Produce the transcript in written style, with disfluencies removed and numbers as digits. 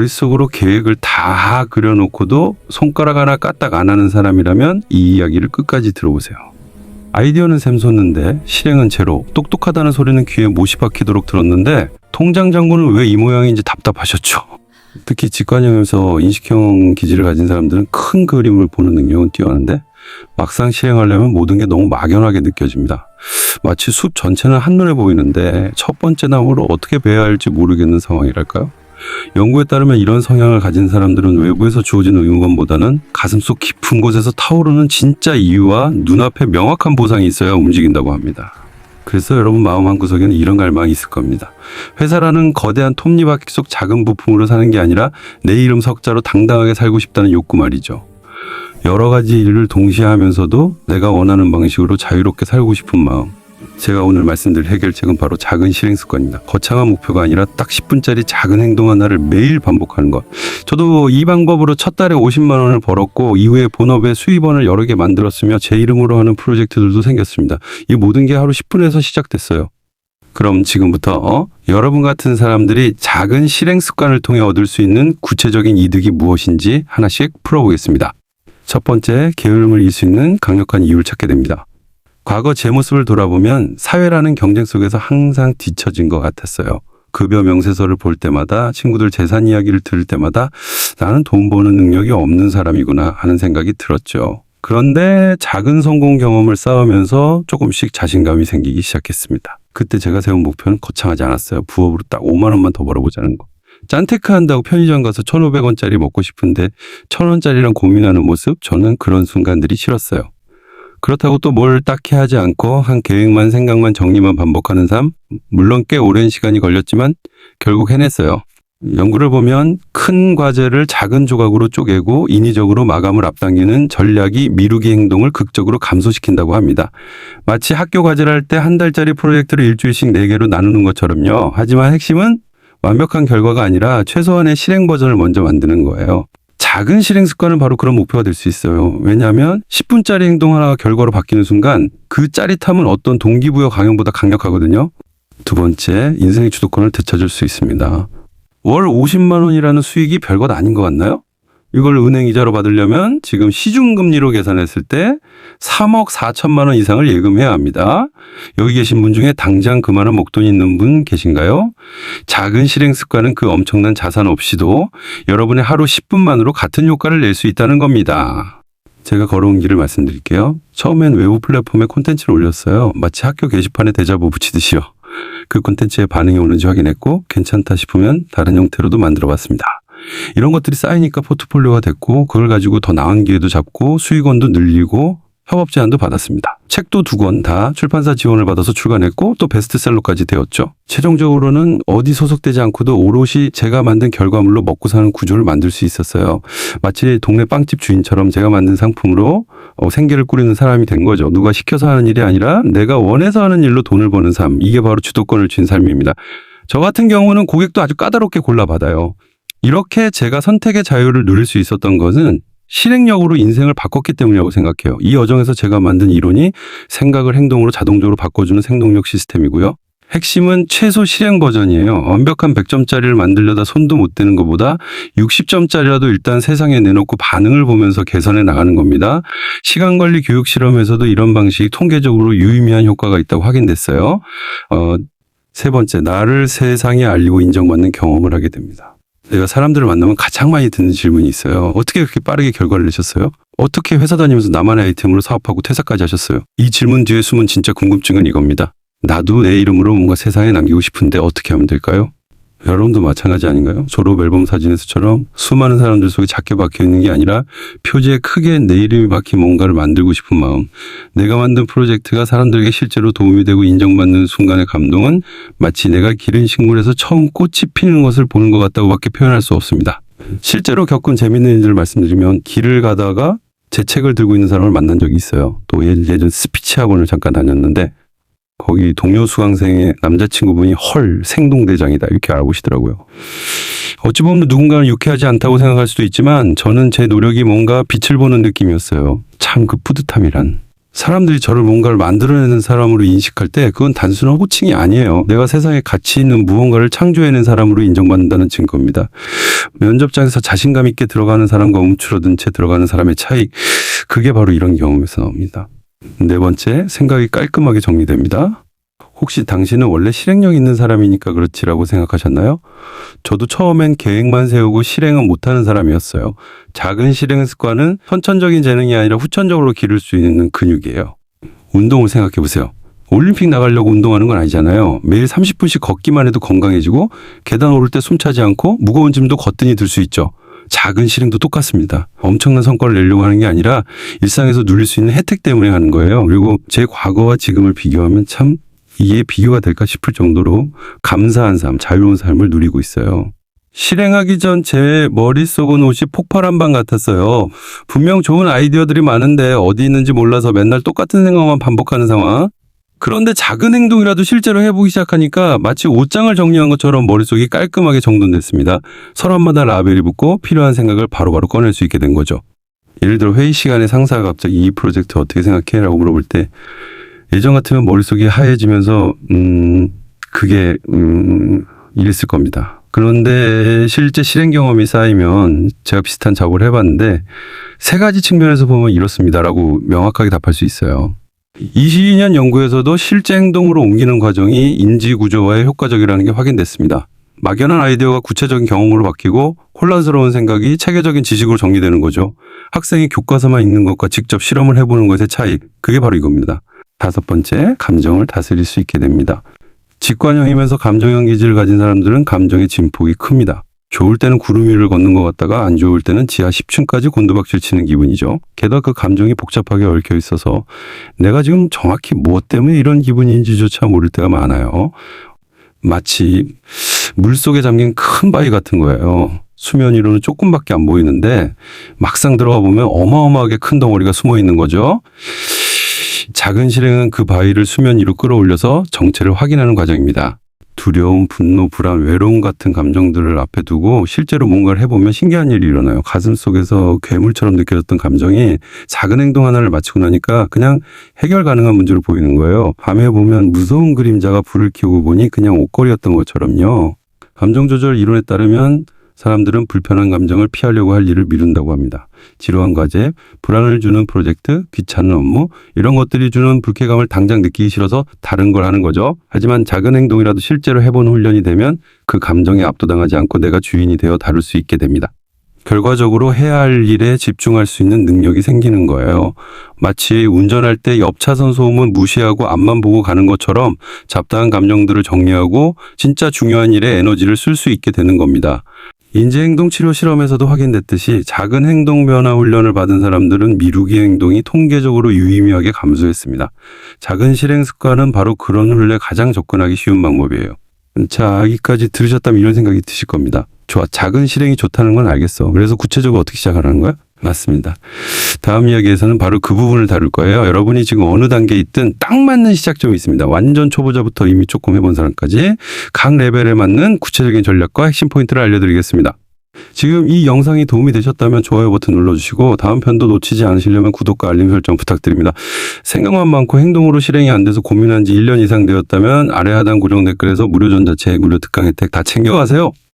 머릿속으로 계획을 다 그려놓고도 손가락 하나 까딱 안 하는 사람이라면 이 이야기를 끝까지 들어보세요. 아이디어는 샘솟는데 실행은 제로. 똑똑하다는 소리는 귀에 못이 박히도록 들었는데 통장 잔고는 왜 이 모양인지 답답하셨죠. 특히 직관형에서 인식형 기질을 가진 사람들은 큰 그림을 보는 능력은 뛰어난데 막상 실행하려면 모든 게 너무 막연하게 느껴집니다. 마치 숲 전체는 한눈에 보이는데 첫 번째 나무를 어떻게 베야 할지 모르겠는 상황이랄까요? 연구에 따르면 이런 성향을 가진 사람들은 외부에서 주어지는 의무감보다는 가슴속 깊은 곳에서 타오르는 진짜 이유와 눈앞에 명확한 보상이 있어야 움직인다고 합니다. 그래서 여러분 마음 한구석에는 이런 갈망이 있을 겁니다. 회사라는 거대한 톱니바퀴 속 작은 부품으로 사는 게 아니라 내 이름 석자로 당당하게 살고 싶다는 욕구 말이죠. 여러 가지 일을 동시에 하면서도 내가 원하는 방식으로 자유롭게 살고 싶은 마음. 제가 오늘 말씀드릴 해결책은 바로 작은 실행 습관입니다. 거창한 목표가 아니라 딱 10분짜리 작은 행동 하나를 매일 반복하는 것. 저도 이 방법으로 첫 달에 50만 원을 벌었고 이후에 본업에 수입원을 여러 개 만들었으며 제 이름으로 하는 프로젝트들도 생겼습니다. 이 모든 게 하루 10분에서 시작됐어요. 그럼 지금부터 여러분 같은 사람들이 작은 실행 습관을 통해 얻을 수 있는 구체적인 이득이 무엇인지 하나씩 풀어보겠습니다. 첫 번째, 게으름을 이길 수 있는 강력한 이유를 찾게 됩니다. 과거 제 모습을 돌아보면 사회라는 경쟁 속에서 항상 뒤처진 것 같았어요. 급여 명세서를 볼 때마다 친구들 재산 이야기를 들을 때마다 나는 돈 버는 능력이 없는 사람이구나 하는 생각이 들었죠. 그런데 작은 성공 경험을 쌓으면서 조금씩 자신감이 생기기 시작했습니다. 그때 제가 세운 목표는 거창하지 않았어요. 부업으로 딱 5만 원만 더 벌어보자는 거. 짠테크 한다고 편의점 가서 1,500원짜리 먹고 싶은데 1,000원짜리랑 고민하는 모습, 저는 그런 순간들이 싫었어요. 그렇다고 또 뭘 딱히 하지 않고 한 계획만 생각만 정리만 반복하는 삶, 물론 꽤 오랜 시간이 걸렸지만 결국 해냈어요. 연구를 보면 큰 과제를 작은 조각으로 쪼개고 인위적으로 마감을 앞당기는 전략이 미루기 행동을 극적으로 감소시킨다고 합니다. 마치 학교 과제를 할 때 한 달짜리 프로젝트를 일주일씩 4개로 나누는 것처럼요. 하지만 핵심은 완벽한 결과가 아니라 최소한의 실행 버전을 먼저 만드는 거예요. 작은 실행 습관은 바로 그런 목표가 될 수 있어요. 왜냐하면 10분짜리 행동 하나가 결과로 바뀌는 순간 그 짜릿함은 어떤 동기부여 강형보다 강력하거든요. 두 번째, 인생의 주도권을 되찾을 수 있습니다. 월 50만 원이라는 수익이 별것 아닌 것 같나요? 이걸 은행 이자로 받으려면 지금 시중금리로 계산했을 때 3억 4천만 원 이상을 예금해야 합니다. 여기 계신 분 중에 당장 그만한 목돈이 있는 분 계신가요? 작은 실행 습관은 그 엄청난 자산 없이도 여러분의 하루 10분만으로 같은 효과를 낼 수 있다는 겁니다. 제가 걸어온 길을 말씀드릴게요. 처음엔 외부 플랫폼에 콘텐츠를 올렸어요. 마치 학교 게시판에 대자보 붙이듯이요. 그 콘텐츠에 반응이 오는지 확인했고 괜찮다 싶으면 다른 형태로도 만들어봤습니다. 이런 것들이 쌓이니까 포트폴리오가 됐고 그걸 가지고 더 나은 기회도 잡고 수익원도 늘리고 협업 제안도 받았습니다. 책도 2권 다 출판사 지원을 받아서 출간했고 또 베스트셀러까지 되었죠. 최종적으로는 어디 소속되지 않고도 오롯이 제가 만든 결과물로 먹고 사는 구조를 만들 수 있었어요. 마치 동네 빵집 주인처럼 제가 만든 상품으로 생계를 꾸리는 사람이 된 거죠. 누가 시켜서 하는 일이 아니라 내가 원해서 하는 일로 돈을 버는 삶. 이게 바로 주도권을 쥔 삶입니다. 저 같은 경우는 고객도 아주 까다롭게 골라받아요. 이렇게 제가 선택의 자유를 누릴 수 있었던 것은 실행력으로 인생을 바꿨기 때문이라고 생각해요. 이 여정에서 제가 만든 이론이 생각을 행동으로 자동적으로 바꿔주는 생동력 시스템이고요. 핵심은 최소 실행 버전이에요. 완벽한 100점짜리를 만들려다 손도 못 대는 것보다 60점짜리라도 일단 세상에 내놓고 반응을 보면서 개선해 나가는 겁니다. 시간관리 교육 실험에서도 이런 방식이 통계적으로 유의미한 효과가 있다고 확인됐어요. 세 번째, 나를 세상에 알리고 인정받는 경험을 하게 됩니다. 내가 사람들을 만나면 가장 많이 듣는 질문이 있어요. 어떻게 그렇게 빠르게 결과를 내셨어요? 어떻게 회사 다니면서 나만의 아이템으로 사업하고 퇴사까지 하셨어요? 이 질문 뒤에 숨은 진짜 궁금증은 이겁니다. 나도 내 이름으로 뭔가 세상에 남기고 싶은데 어떻게 하면 될까요? 여러분도 마찬가지 아닌가요? 졸업 앨범 사진에서처럼 수많은 사람들 속에 작게 박혀있는 게 아니라 표지에 크게 내 이름이 박힌 뭔가를 만들고 싶은 마음. 내가 만든 프로젝트가 사람들에게 실제로 도움이 되고 인정받는 순간의 감동은 마치 내가 기른 식물에서 처음 꽃이 피는 것을 보는 것 같다고밖에 표현할 수 없습니다. 실제로 겪은 재밌는 일을 말씀드리면 길을 가다가 제 책을 들고 있는 사람을 만난 적이 있어요. 또 예전 스피치 학원을 잠깐 다녔는데 거기 동료 수강생의 남자친구분이 헐 생동대장이다 이렇게 알아보시더라고요. 어찌 보면 누군가는 유쾌하지 않다고 생각할 수도 있지만 저는 제 노력이 뭔가 빛을 보는 느낌이었어요. 참 그 뿌듯함이란. 사람들이 저를 뭔가를 만들어내는 사람으로 인식할 때 그건 단순한 호칭이 아니에요. 내가 세상에 가치 있는 무언가를 창조해낸 사람으로 인정받는다는 증거입니다. 면접장에서 자신감 있게 들어가는 사람과 움츠러든 채 들어가는 사람의 차이, 그게 바로 이런 경험에서 나옵니다. 네 번째, 생각이 깔끔하게 정리됩니다. 혹시 당신은 원래 실행력 있는 사람이니까 그렇지라고 생각하셨나요? 저도 처음엔 계획만 세우고 실행은 못하는 사람이었어요. 작은 실행 습관은 선천적인 재능이 아니라 후천적으로 기를 수 있는 근육이에요. 운동을 생각해 보세요. 올림픽 나가려고 운동하는 건 아니잖아요. 매일 30분씩 걷기만 해도 건강해지고 계단 오를 때 숨차지 않고 무거운 짐도 거뜬히 들 수 있죠. 작은 실행도 똑같습니다. 엄청난 성과를 내려고 하는 게 아니라 일상에서 누릴 수 있는 혜택 때문에 하는 거예요. 그리고 제 과거와 지금을 비교하면 참 이게 비교가 될까 싶을 정도로 감사한 삶, 자유로운 삶을 누리고 있어요. 실행하기 전 제 머릿속은 옷이 폭발한 방 같았어요. 분명 좋은 아이디어들이 많은데 어디 있는지 몰라서 맨날 똑같은 생각만 반복하는 상황. 그런데 작은 행동이라도 실제로 해보기 시작하니까 마치 옷장을 정리한 것처럼 머릿속이 깔끔하게 정돈됐습니다. 서랍마다 라벨이 붙고 필요한 생각을 바로바로 꺼낼 수 있게 된 거죠. 예를 들어 회의 시간에 상사가 갑자기 이 프로젝트 어떻게 생각해? 라고 물어볼 때 예전 같으면 머릿속이 하얘지면서 그게 이랬을 겁니다. 그런데 실제 실행 경험이 쌓이면 제가 비슷한 작업을 해봤는데 세 가지 측면에서 보면 이렇습니다라고 명확하게 답할 수 있어요. 22년 연구에서도 실제 행동으로 옮기는 과정이 인지 구조화에 효과적이라는 게 확인됐습니다. 막연한 아이디어가 구체적인 경험으로 바뀌고 혼란스러운 생각이 체계적인 지식으로 정리되는 거죠. 학생이 교과서만 읽는 것과 직접 실험을 해보는 것의 차이, 그게 바로 이겁니다. 다섯 번째, 감정을 다스릴 수 있게 됩니다. 직관형이면서 감정형 기질을 가진 사람들은 감정의 진폭이 큽니다. 좋을 때는 구름 위를 걷는 것 같다가 안 좋을 때는 지하 10층까지 곤두박질 치는 기분이죠. 게다가 그 감정이 복잡하게 얽혀 있어서 내가 지금 정확히 무엇 때문에 이런 기분인지조차 모를 때가 많아요. 마치 물속에 잠긴 큰 바위 같은 거예요. 수면 위로는 조금밖에 안 보이는데 막상 들어가 보면 어마어마하게 큰 덩어리가 숨어 있는 거죠. 작은 실행은 그 바위를 수면 위로 끌어올려서 정체를 확인하는 과정입니다. 두려움, 분노, 불안, 외로움 같은 감정들을 앞에 두고 실제로 뭔가를 해보면 신기한 일이 일어나요. 가슴속에서 괴물처럼 느껴졌던 감정이 작은 행동 하나를 마치고 나니까 그냥 해결 가능한 문제로 보이는 거예요. 밤에 보면 무서운 그림자가 불을 켜고 보니 그냥 옷걸이였던 것처럼요. 감정 조절 이론에 따르면 사람들은 불편한 감정을 피하려고 할 일을 미룬다고 합니다. 지루한 과제, 불안을 주는 프로젝트, 귀찮은 업무, 이런 것들이 주는 불쾌감을 당장 느끼기 싫어서 다른 걸 하는 거죠. 하지만 작은 행동이라도 실제로 해보는 훈련이 되면 그 감정에 압도당하지 않고 내가 주인이 되어 다룰 수 있게 됩니다. 결과적으로 해야 할 일에 집중할 수 있는 능력이 생기는 거예요. 마치 운전할 때 옆 차선 소음은 무시하고 앞만 보고 가는 것처럼 잡다한 감정들을 정리하고 진짜 중요한 일에 에너지를 쓸 수 있게 되는 겁니다. 인지행동치료 실험에서도 확인됐듯이 작은 행동 변화 훈련을 받은 사람들은 미루기 행동이 통계적으로 유의미하게 감소했습니다. 작은 실행 습관은 바로 그런 훈련에 가장 접근하기 쉬운 방법이에요. 자, 여기까지 들으셨다면 이런 생각이 드실 겁니다. 좋아, 작은 실행이 좋다는 건 알겠어. 그래서 구체적으로 어떻게 시작하라는 거야? 맞습니다. 다음 이야기에서는 바로 그 부분을 다룰 거예요. 여러분이 지금 어느 단계에 있든 딱 맞는 시작점이 있습니다. 완전 초보자부터 이미 조금 해본 사람까지 각 레벨에 맞는 구체적인 전략과 핵심 포인트를 알려드리겠습니다. 지금 이 영상이 도움이 되셨다면 좋아요 버튼 눌러주시고 다음 편도 놓치지 않으시려면 구독과 알림 설정 부탁드립니다. 생각만 많고 행동으로 실행이 안 돼서 고민한 지 1년 이상 되었다면 아래 하단 고정 댓글에서 무료 전자책, 무료 특강 혜택 다 챙겨가세요.